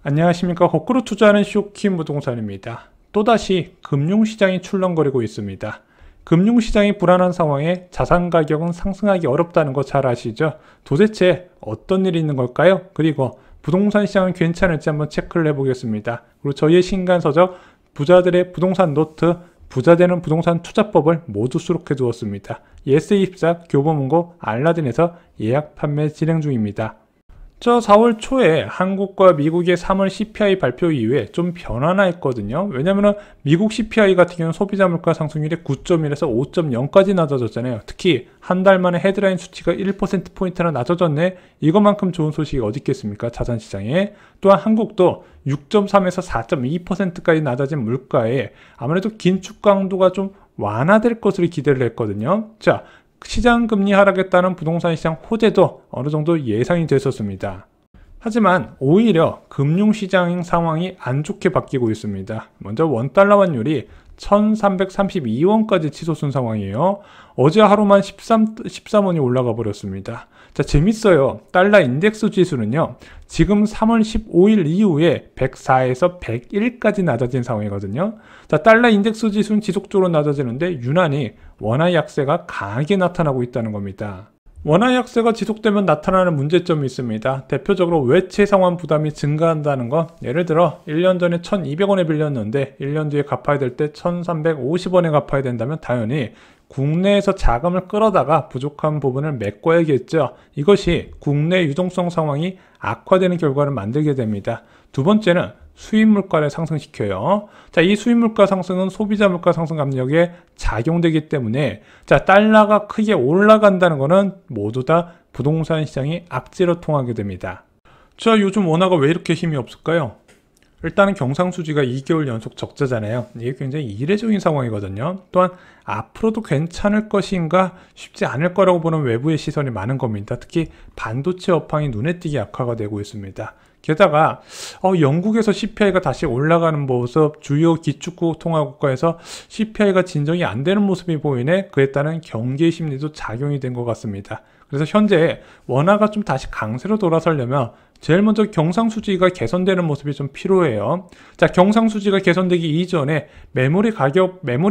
안녕하십니까. 거꾸로 투자하는 쇼킹 부동산입니다. 또다시 금융시장이 출렁거리고 있습니다. 금융시장이 불안한 상황에 자산 가격은 상승하기 어렵다는 거 잘 아시죠? 도대체 어떤 일이 있는 걸까요? 그리고 부동산 시장은 괜찮을지 한번 체크를 해보겠습니다. 그리고 저희의 신간서적 부자들의 부동산 노트, 부자되는 부동산 투자법을 모두 수록해 두었습니다. 예스24, 교보문고, 알라딘에서 예약 판매 진행 중입니다. 저 4월 초에 한국과 미국의 3월 CPI 발표 이후에 좀 변화나 했거든요. 왜냐면은 미국 CPI 같은 경우는 소비자 물가 상승률이 9.1에서 5.0까지 낮아졌잖아요. 특히 한 달 만에 헤드라인 수치가 1%포인트나 낮아졌네. 이것만큼 좋은 소식이 어디 있겠습니까? 자산시장에. 또한 한국도 6.3에서 4.2%까지 낮아진 물가에 아무래도 긴축 강도가 좀 완화될 것으로 기대를 했거든요. 자, 시장 금리 하락에 따른 부동산 시장 호재도 어느 정도 예상이 됐었습니다. 하지만 오히려 금융시장 상황이 안 좋게 바뀌고 있습니다. 먼저 원달러 환율이 1332원까지 치솟은 상황이에요. 어제 하루만 13원이 올라가 버렸습니다. 자, 재밌어요. 달러 인덱스 지수는요, 지금 3월 15일 이후에 104에서 101까지 낮아진 상황이거든요. 자, 달러 인덱스 지수는 지속적으로 낮아지는데 유난히 원화 약세가 강하게 나타나고 있다는 겁니다. 원화 약세가 지속되면 나타나는 문제점이 있습니다. 대표적으로 외채 상환 부담이 증가한다는 거. 예를 들어 1년 전에 1200원에 빌렸는데 1년 뒤에 갚아야 될 때 1350원에 갚아야 된다면 당연히 국내에서 자금을 끌어다가 부족한 부분을 메꿔야겠죠. 이것이 국내 유동성 상황이 악화되는 결과를 만들게 됩니다. 두 번째는 수입 물가를 상승시켜요. 자, 이 수입 물가 상승은 소비자 물가 상승 압력에 작용되기 때문에, 자, 달러가 크게 올라간다는 것은 모두 다 부동산 시장이 악재로 통하게 됩니다. 자, 요즘 원화가 왜 이렇게 힘이 없을까요? 일단은 경상수지가 2개월 연속 적자잖아요. 이게 굉장히 이례적인 상황이거든요. 또한 앞으로도 괜찮을 것인가 쉽지 않을 거라고 보는 외부의 시선이 많은 겁니다. 특히 반도체 업황이 눈에 띄게 악화가 되고 있습니다. 게다가 영국에서 CPI가 다시 올라가는 모습, 주요 기축국 통화국가에서 CPI가 진정이 안 되는 모습이 보이네. 그에 따른 경계 심리도 작용이 된 것 같습니다. 그래서 현재 원화가 좀 다시 강세로 돌아서려면 제일 먼저 경상수지가 개선되는 모습이 좀 필요해요. 자, 경상수지가 개선되기 이전에 메모리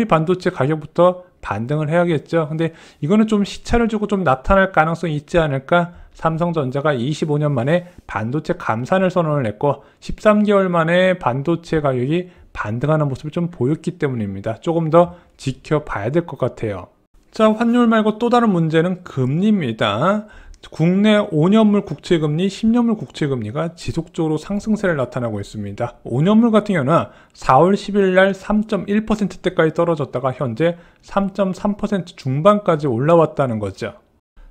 반도체 가격부터 반등을 해야겠죠. 근데 이거는 좀 시차를 주고 좀 나타날 가능성이 있지 않을까? 삼성전자가 25년 만에 반도체 감산을 선언을 했고 13개월 만에 반도체 가격이 반등하는 모습을 좀 보였기 때문입니다. 조금 더 지켜봐야 될 것 같아요. 자, 환율 말고 또 다른 문제는 금리입니다. 국내 5년물 국채금리, 10년물 국채금리가 지속적으로 상승세를 나타나고 있습니다. 5년물 같은 경우는 4월 10일 날 3.1%대까지 떨어졌다가 현재 3.3% 중반까지 올라왔다는 거죠.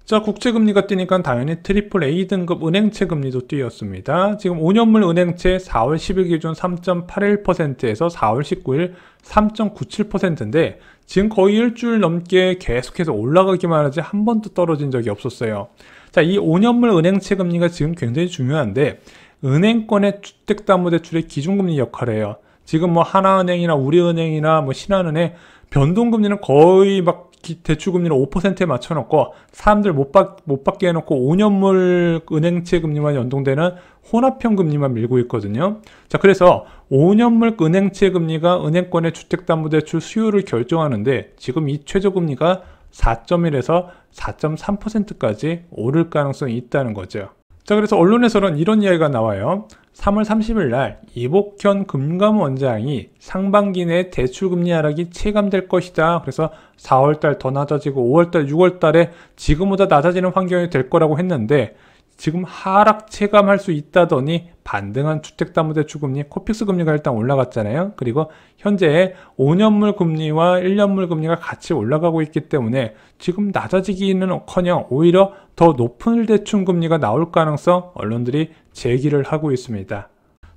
자, 국채금리가 뛰니까 당연히 트리플 A 등급 은행채 금리도 뛰었습니다. 지금 5년물 은행채 4월 10일 기준 3.81%에서 4월 19일 3.97%인데 지금 거의 일주일 넘게 계속해서 올라가기만 하지 한 번도 떨어진 적이 없었어요. 자, 이 5년물 은행채 금리가 지금 굉장히 중요한데 은행권의 주택담보대출의 기준금리 역할을 해요. 지금 뭐 하나은행이나 우리은행이나 뭐 신한은행 변동금리는 거의 막 대출금리를 5%에 맞춰놓고 사람들 못 받게 해놓고 5년물 은행채 금리만 연동되는 혼합형 금리만 밀고 있거든요. 자, 그래서 5년물 은행채 금리가 은행권의 주택담보대출 수요를 결정하는데 지금 이 최저금리가 4.1에서 4.3%까지 오를 가능성이 있다는 거죠. 자, 그래서 언론에서는 이런 이야기가 나와요. 3월 30일 날 이복현 금감원장이 상반기 내 대출금리 하락이 체감될 것이다. 그래서 4월달 더 낮아지고 5월달, 6월달에 지금보다 낮아지는 환경이 될 거라고 했는데 지금 하락 체감할 수 있다더니 반등한 주택담보대출 금리, 코픽스 금리가 일단 올라갔잖아요. 그리고 현재 5년물 금리와 1년물 금리가 같이 올라가고 있기 때문에 지금 낮아지기는커녕 오히려 더 높은 대출 금리가 나올 가능성 언론들이 제기를 하고 있습니다.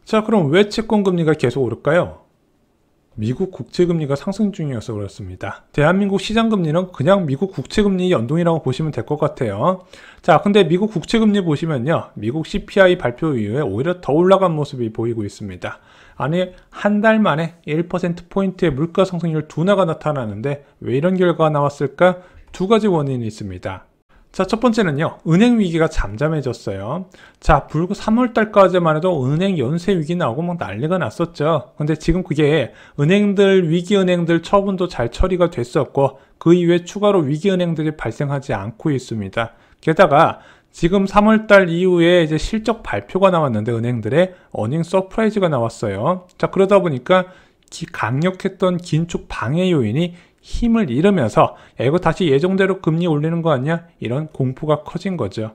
자, 그럼 왜 채권 금리가 계속 오를까요? 미국 국채금리가 상승 중이어서 그렇습니다. 대한민국 시장금리는 그냥 미국 국채금리 연동이라고 보시면 될 것 같아요. 자, 근데 미국 국채금리 보시면요, 미국 CPI 발표 이후에 오히려 더 올라간 모습이 보이고 있습니다. 아니, 한 달 만에 1%포인트의 물가 상승률 둔화가 나타나는데 왜 이런 결과가 나왔을까? 두 가지 원인이 있습니다. 자, 첫 번째는요, 은행 위기가 잠잠해졌어요. 자, 불과 3월달까지만 해도 은행 연쇄 위기 나오고 막 난리가 났었죠. 근데 지금 그게 위기 은행들 처분도 잘 처리가 됐었고, 그 이후에 추가로 위기 은행들이 발생하지 않고 있습니다. 게다가 지금 3월달 이후에 이제 실적 발표가 나왔는데 은행들의 어닝 서프라이즈가 나왔어요. 자, 그러다 보니까 강력했던 긴축 방해 요인이 힘을 잃으면서 야, 이거 다시 예정대로 금리 올리는 거 아니야? 이런 공포가 커진 거죠.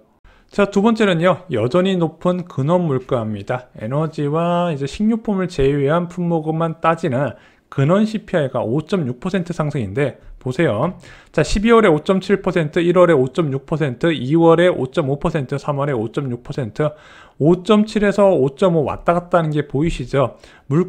자, 두 번째는요, 여전히 높은 근원 물가입니다. 에너지와 이제 식료품을 제외한 품목만 따지는 근원 CPI가 5.6% 상승인데 보세요. 자, 12월에 5.7%, 1월에 5.6%, 2월에 5.5%, 3월에 5.6%, 5.7에서 5.5 왔다 갔다 하는 게 보이시죠?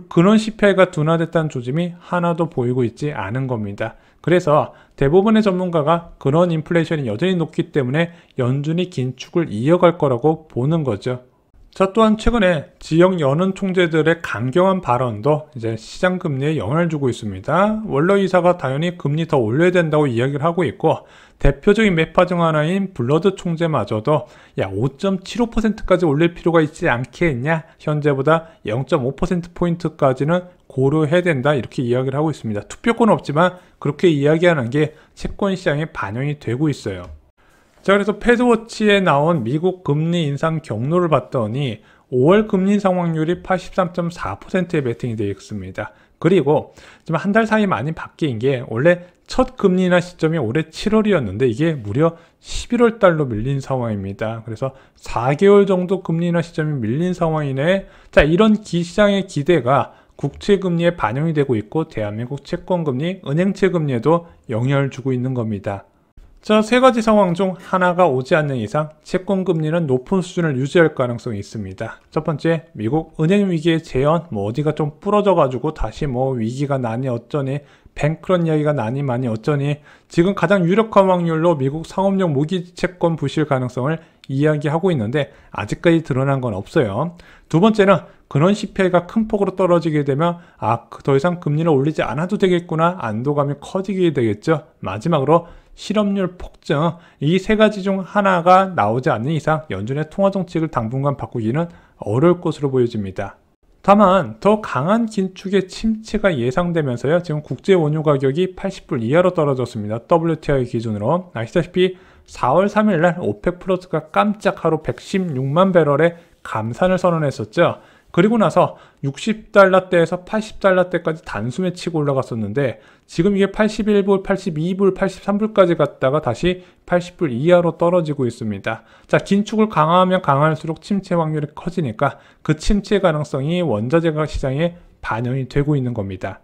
근원 CPI가 둔화됐다는 조짐이 하나도 보이고 있지 않은 겁니다. 그래서 대부분의 전문가가 근원 인플레이션이 여전히 높기 때문에 연준이 긴축을 이어갈 거라고 보는 거죠. 자, 또한 최근에 지역 연은 총재들의 강경한 발언도 이제 시장 금리에 영향을 주고 있습니다. 월러 이사가 당연히 금리 더 올려야 된다고 이야기를 하고 있고, 대표적인 매파 중 하나인 블러드 총재마저도 야, 5.75%까지 올릴 필요가 있지 않겠냐? 현재보다 0.5%포인트까지는 고려해야 된다, 이렇게 이야기를 하고 있습니다. 투표권은 없지만 그렇게 이야기하는 게 채권 시장에 반영이 되고 있어요. 자, 그래서 패드워치에 나온 미국 금리 인상 경로를 봤더니 5월 금리 인상 확률이 83.4%에 베팅이 되어 있습니다. 그리고 지금 한 달 사이 많이 바뀐 게, 원래 첫 금리 인하 시점이 올해 7월이었는데 이게 무려 11월 달로 밀린 상황입니다. 그래서 4개월 정도 금리 인하 시점이 밀린 상황이네. 자, 이런 시장의 기대가 국채금리에 반영이 되고 있고, 대한민국 채권금리, 은행채 금리에도 영향을 주고 있는 겁니다. 자, 세 가지 상황 중 하나가 오지 않는 이상 채권 금리는 높은 수준을 유지할 가능성이 있습니다. 첫 번째, 미국 은행 위기의 재현, 어디가 좀 부러져 가지고 다시 위기가 나니 어쩌니, 뱅크런 이야기가 나니 많이 어쩌니, 지금 가장 유력한 확률로 미국 상업용 모기지 채권 부실 가능성을 이야기하고 있는데 아직까지 드러난 건 없어요. 두 번째는 근원 CPI가 큰 폭으로 떨어지게 되면 더 이상 금리를 올리지 않아도 되겠구나, 안도감이 커지게 되겠죠. 마지막으로 실업률 폭증, 이 세 가지 중 하나가 나오지 않는 이상 연준의 통화정책을 당분간 바꾸기는 어려울 것으로 보여집니다. 다만 더 강한 긴축의 침체가 예상되면서요, 지금 국제 원유 가격이 80불 이하로 떨어졌습니다. WTI 기준으로. 아시다시피 4월 3일날 오펙 플러스가 깜짝 하루 116만 배럴의 감산을 선언했었죠. 그리고 나서 60달러대에서 80달러대까지 단숨에 치고 올라갔었는데 지금 이게 81불, 82불, 83불까지 갔다가 다시 80불 이하로 떨어지고 있습니다. 자, 긴축을 강화하면 강할수록 침체 확률이 커지니까 그 침체 가능성이 원자재 시장에 반영이 되고 있는 겁니다.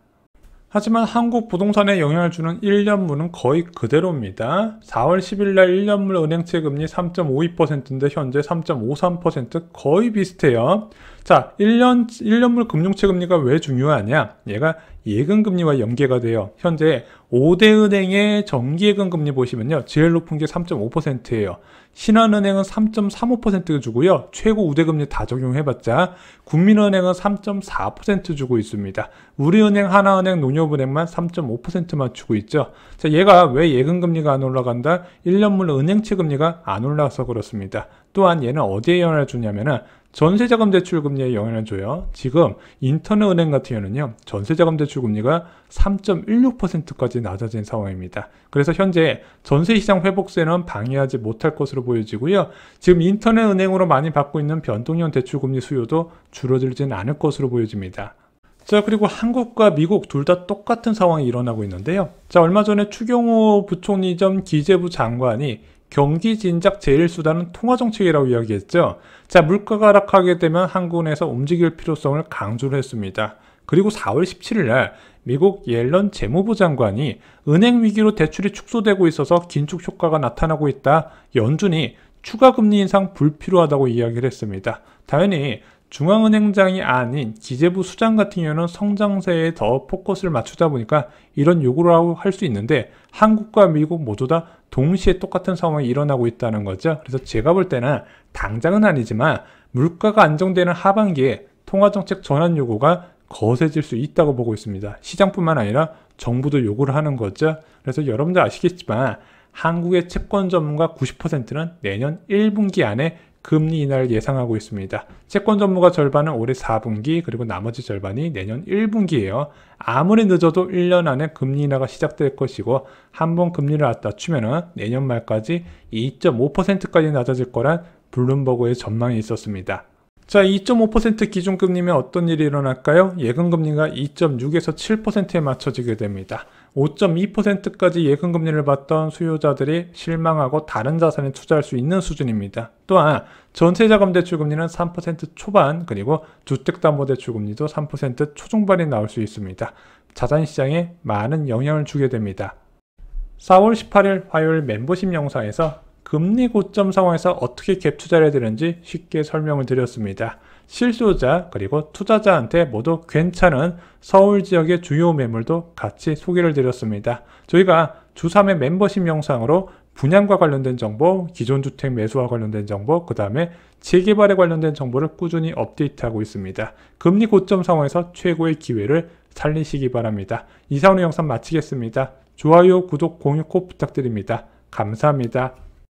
하지만 한국 부동산에 영향을 주는 1년물은 거의 그대로입니다. 4월 10일날 1년물 은행채 금리 3.52%인데 현재 3.53%, 거의 비슷해요. 자, 1년물 금융채 금리가 왜 중요하냐? 얘가 예금금리와 연계가 돼요. 현재 5대 은행의 정기예금 금리 보시면요, 제일 높은 게 3.5%예요. 신한은행은 3.35% 주고요. 최고 우대금리 다 적용해봤자 국민은행은 3.4% 주고 있습니다. 우리은행, 하나은행, 농협은행만 3.5%만 주고 있죠. 자, 얘가 왜 예금금리가 안 올라간다? 1년물 은행채 금리가 안 올라서 그렇습니다. 또한 얘는 어디에 영향을 주냐면은 전세자금 대출 금리에 영향을 줘요. 지금 인터넷은행 같은 경우는요, 전세자금 대출 금리가 3.16%까지 낮아진 상황입니다. 그래서 현재 전세시장 회복세는 방해하지 못할 것으로 보여지고요. 지금 인터넷은행으로 많이 받고 있는 변동형 대출 금리 수요도 줄어들지는 않을 것으로 보여집니다. 자, 그리고 한국과 미국 둘 다 똑같은 상황이 일어나고 있는데요. 자, 얼마 전에 추경호 부총리 전 기재부 장관이 경기 진작 제일 수단은 통화정책이라고 이야기했죠. 자, 물가가 하락하게 되면 한국은행에서 움직일 필요성을 강조를 했습니다. 그리고 4월 17일 날 미국 옐런 재무부 장관이 은행 위기로 대출이 축소되고 있어서 긴축 효과가 나타나고 있다, 연준이 추가 금리 인상 불필요하다고 이야기를 했습니다. 당연히 중앙은행장이 아닌 기재부 수장 같은 경우는 성장세에 더 포커스를 맞추다 보니까 이런 요구를 할 수 있는데 한국과 미국 모두 다 동시에 똑같은 상황이 일어나고 있다는 거죠. 그래서 제가 볼 때는 당장은 아니지만 물가가 안정되는 하반기에 통화정책 전환 요구가 거세질 수 있다고 보고 있습니다. 시장뿐만 아니라 정부도 요구를 하는 거죠. 그래서 여러분들 아시겠지만 한국의 채권 전문가 90%는 내년 1분기 안에 금리 인하를 예상하고 있습니다. 채권 전문가 절반은 올해 4분기, 그리고 나머지 절반이 내년 1분기예요. 아무리 늦어도 1년 안에 금리 인하가 시작될 것이고, 한번 금리를 낮추면은 내년 말까지 2.5%까지 낮아질 거란 블룸버그의 전망이 있었습니다. 자, 2.5% 기준금리면 어떤 일이 일어날까요? 예금금리가 2.6에서 7%에 맞춰지게 됩니다. 5.2%까지 예금금리를 받던 수요자들이 실망하고 다른 자산에 투자할 수 있는 수준입니다. 또한 전세자금대출금리는 3% 초반, 그리고 주택담보대출금리도 3% 초중반이 나올 수 있습니다. 자산시장에 많은 영향을 주게 됩니다. 4월 18일 화요일 멤버십 영상에서 금리 고점 상황에서 어떻게 갭 투자를 해야 되는지 쉽게 설명을 드렸습니다. 실수요자 그리고 투자자한테 모두 괜찮은 서울 지역의 주요 매물도 같이 소개를 드렸습니다. 저희가 주 3회 멤버십 영상으로 분양과 관련된 정보, 기존 주택 매수와 관련된 정보, 그 다음에 재개발에 관련된 정보를 꾸준히 업데이트하고 있습니다. 금리 고점 상황에서 최고의 기회를 살리시기 바랍니다. 이상 오늘 영상 마치겠습니다. 좋아요, 구독, 공유 꼭 부탁드립니다. 감사합니다.